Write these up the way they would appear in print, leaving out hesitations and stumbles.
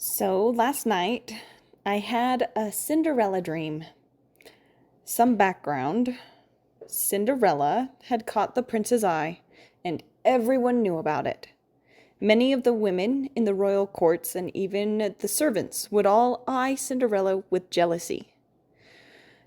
So last night, I had a Cinderella dream. Some background. Cinderella had caught the prince's eye, and everyone knew about it. Many of the women in the royal courts and even the servants would all eye Cinderella with jealousy.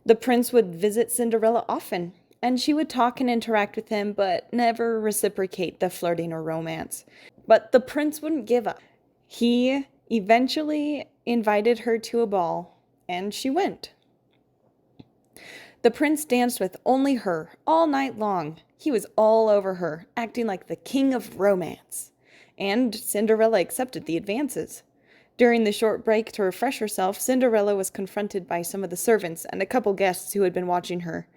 The prince would visit Cinderella often, and she would talk and interact with him, but never reciprocate the flirting or romance. But the prince wouldn't give up. He eventually invited her to a ball, and she went. The prince danced with only her all night long. He was all over her, acting like the king of romance. And Cinderella accepted the advances. During the short break to refresh herself, Cinderella was confronted by some of the servants and a couple guests who had been watching her,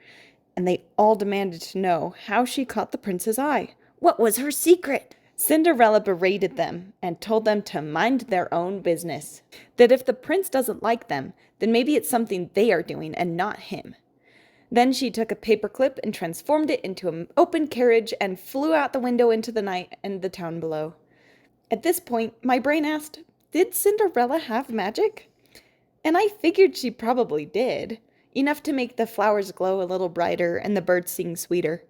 and they all demanded to know how she caught the prince's eye. What was her secret? Cinderella berated them and told them to mind their own business. That if the prince doesn't like them, then maybe it's something they are doing and not him. Then she took a paperclip and transformed it into an open carriage and flew out the window into the night and the town below. At this point, my brain asked, did Cinderella have magic? And I figured she probably did, enough to make the flowers glow a little brighter and the birds sing sweeter.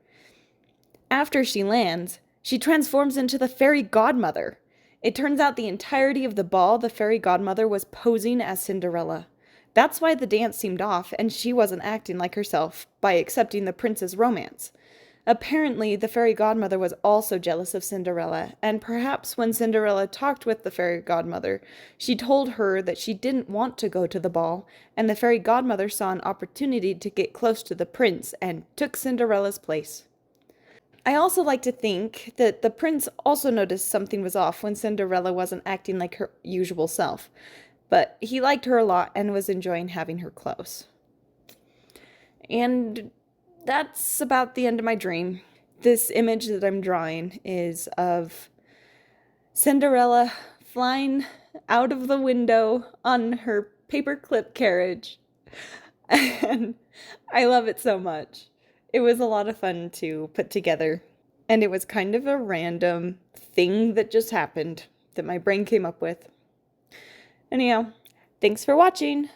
After she lands, she transforms into the fairy godmother. It turns out the entirety of the ball, the fairy godmother was posing as Cinderella. That's why the dance seemed off, and she wasn't acting like herself by accepting the prince's romance. Apparently, the fairy godmother was also jealous of Cinderella, and perhaps when Cinderella talked with the fairy godmother, she told her that she didn't want to go to the ball, and the fairy godmother saw an opportunity to get close to the prince and took Cinderella's place. I also like to think that the prince also noticed something was off when Cinderella wasn't acting like her usual self, but he liked her a lot and was enjoying having her close. And that's about the end of my dream. This image that I'm drawing is of Cinderella flying out of the window on her paperclip carriage. And I love it so much. It was a lot of fun to put together. And it was kind of a random thing that just happened that my brain came up with. Anyhow, thanks for watching.